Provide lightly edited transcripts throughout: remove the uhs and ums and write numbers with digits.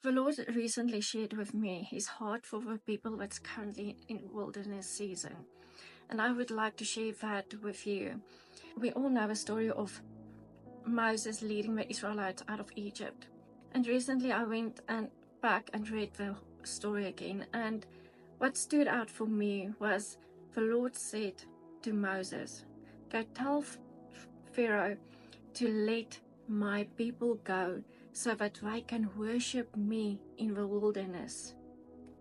The Lord recently shared with me his heart for the people that's currently in wilderness season. And I would like to share that with you. We all know the story of Moses leading the Israelites out of Egypt. And recently I went back and read the story again. And what stood out for me was the Lord said to Moses, "Go tell Pharaoh to let my people go so that they can worship me in the wilderness."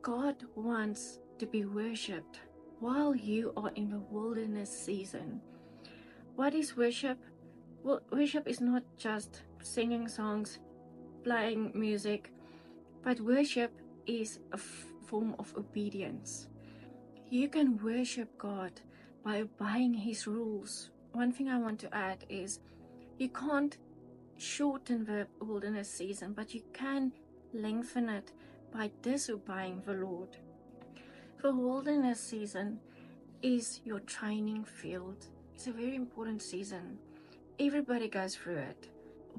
God wants to be worshipped while you are in the wilderness season. What is worship? Well, worship is not just singing songs, playing music, but worship is a form of obedience. You can worship God by obeying his rules. One thing I want to add is you can't shorten the wilderness season, but you can lengthen it by disobeying the Lord. The wilderness season is your training field. It's a very important season. Everybody goes through it.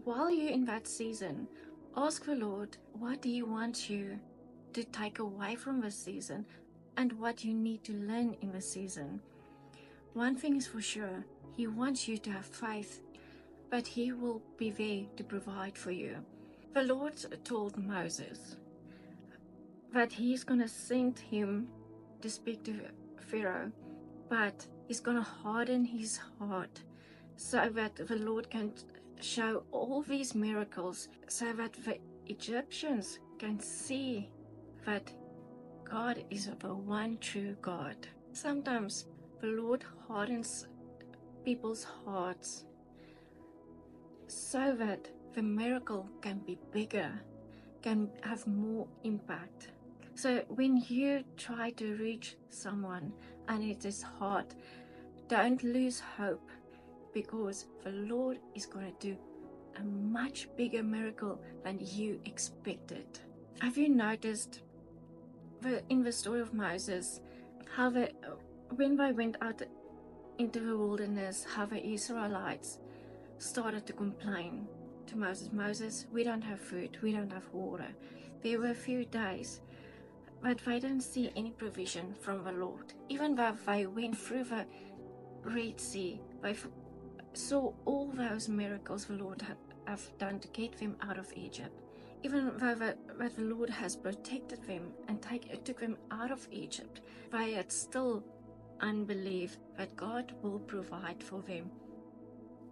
While you're in that season, ask the Lord, what do you want you to take away from this season and what you need to learn in the season? One thing is for sure, he wants you to have faith, but he will be there to provide for you. The Lord told Moses that he's going to send him to speak to Pharaoh, but he's going to harden his heart so that the Lord can show all these miracles, so that the Egyptians can see that God is the one true God. Sometimes the Lord hardens people's hearts so that the miracle can be bigger, can have more impact. So when you try to reach someone and it is hard, don't lose hope, because the Lord is going to do a much bigger miracle than you expected. Have you noticed in the story of Moses, how when they went out into the wilderness, how the Israelites started to complain to Moses, "Moses, we don't have food, we don't have water." There were a few days, but they didn't see any provision from the Lord. Even though they went through the Red Sea, they saw all those miracles the Lord have done to get them out of Egypt. Even though the Lord has protected them and took them out of Egypt, they had still unbelief that God will provide for them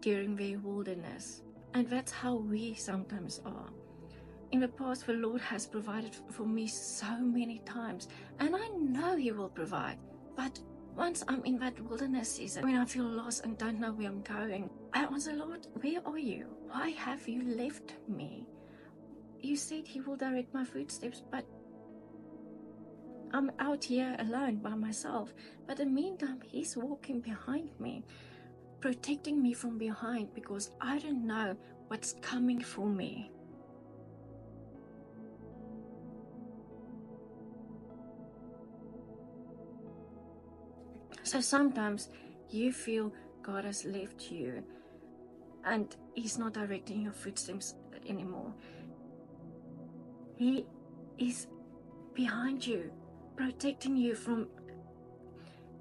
during their wilderness. And that's how we sometimes are. In the past, the Lord has provided for me so many times, and I know he will provide. But once I'm in that wilderness season, when I feel lost and don't know where I'm going, I answer, "Lord, where are you? Why have you left me? You said he will direct my footsteps, but I'm out here alone by myself." But in the meantime, he's walking behind me, protecting me from behind, because I don't know what's coming for me. So sometimes you feel God has left you and he's not directing your footsteps anymore. He is behind you, protecting you from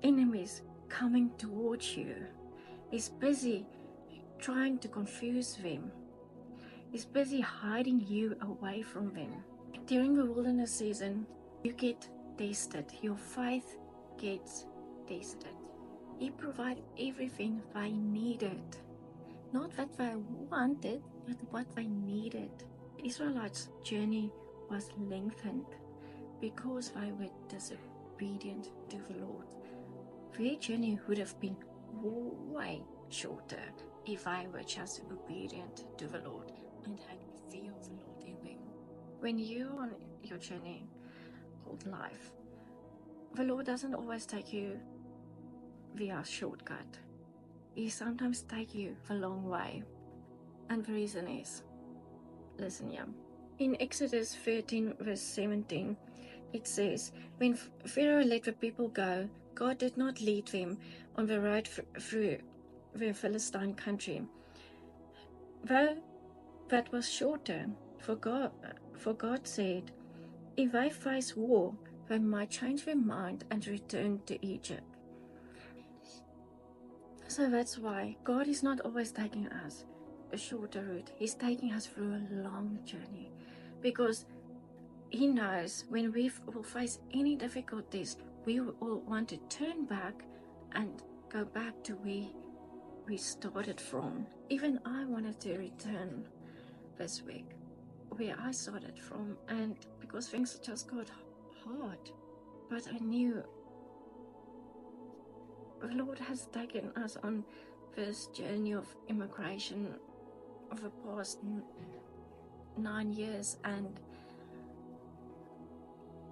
enemies coming towards you. He's busy trying to confuse them. He's busy hiding you away from them. During the wilderness season, you get tested. Your faith gets tested. He provided everything they needed. Not what they wanted, but what they needed. The Israelites' journey was lengthened because they were disobedient to the Lord. Their journey would have been way shorter if they were just obedient to the Lord and had the fear of the Lord in them. When you're on your journey called life, the Lord doesn't always take you via a shortcut. He sometimes takes you the long way. And the reason is, listen here. In Exodus 13 verse 17, it says, "When Pharaoh let the people go, God did not lead them on the road through the Philistine country, though that was shorter, for For God said, if they face war, they might change their mind and return to Egypt. So that's why God is not always taking us a shorter route. He's taking us through a long journey, because He knows when we will face any difficulties, we will want to turn back and go back to where we started from. Even I wanted to return this week where I started from, and because things just got hard. But I knew the Lord has taken us on this journey of immigration of the past 9 years, and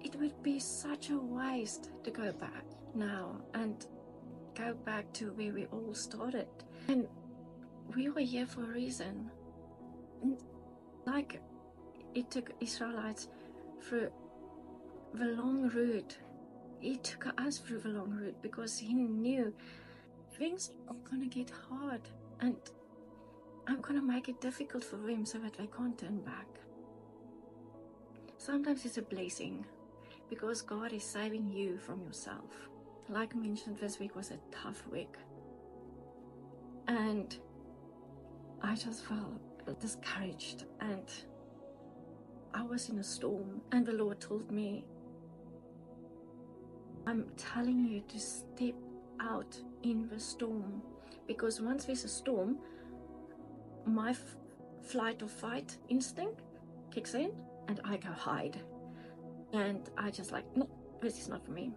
it would be such a waste to go back now and go back to where we all started. And we were here for a reason. Like it took Israelites through the long route. He took us through the long route because He knew things are gonna get hard, and I'm gonna make it difficult for them so that they can't turn back. Sometimes it's a blessing because God is saving you from yourself. Like I mentioned, this week was a tough week, and I just felt discouraged, and I was in a storm, and the Lord told me, I'm telling you to step out in the storm, because once there's a storm, my flight or fight instinct kicks in and I go hide, and I just like, no, this is not for me.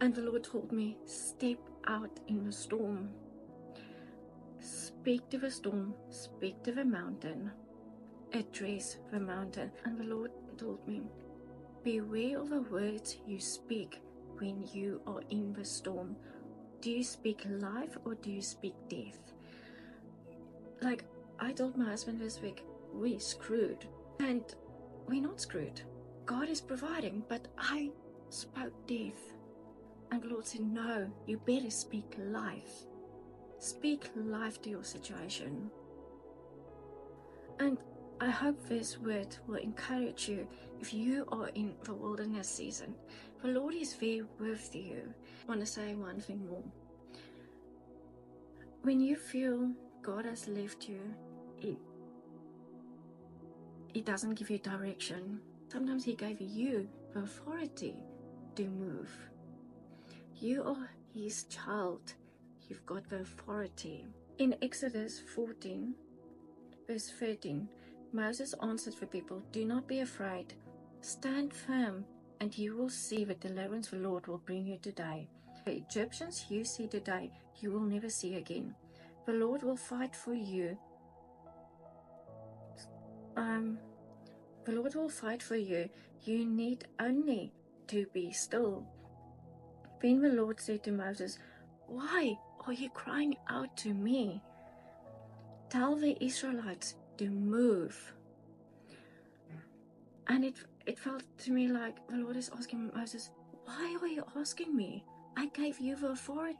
And the Lord told me, step out in the storm, speak to the storm, speak to the mountain, address the mountain. And the Lord told me, beware of the words you speak when you are in the storm. Do you speak life or do you speak death? Like I told my husband this week, we're screwed. And we're not screwed. God is providing, but I spoke death. And the Lord said, no, you better speak life. Speak life to your situation. And I hope this word will encourage you if you are in the wilderness season. The Lord is there with you. I want to say one thing more. When you feel God has left you, He doesn't give you direction. Sometimes He gave you the authority to move. You are His child. You've got the authority. In Exodus 14, verse 13, Moses answered the people, do not be afraid. Stand firm, and you will see the deliverance the Lord will bring you today. The Egyptians you see today, you will never see again. The Lord will fight for you. The Lord will fight for you. You need only to be still. Then the Lord said to Moses, why are you crying out to me? Tell the Israelites to move. And it felt to me like the Lord is asking Moses, why are you asking me? I gave you the authority.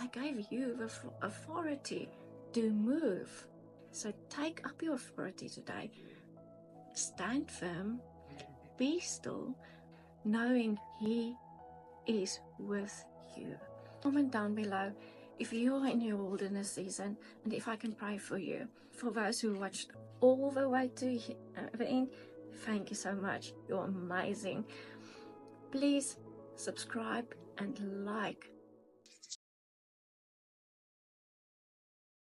I gave you the authority to move. So take up your authority today. Stand firm. Be still, knowing He is with you. Comment down below if you are in your wilderness season, and if I can pray for you. For those who watched all the way to the end, thank you so much. You're amazing. Please subscribe and like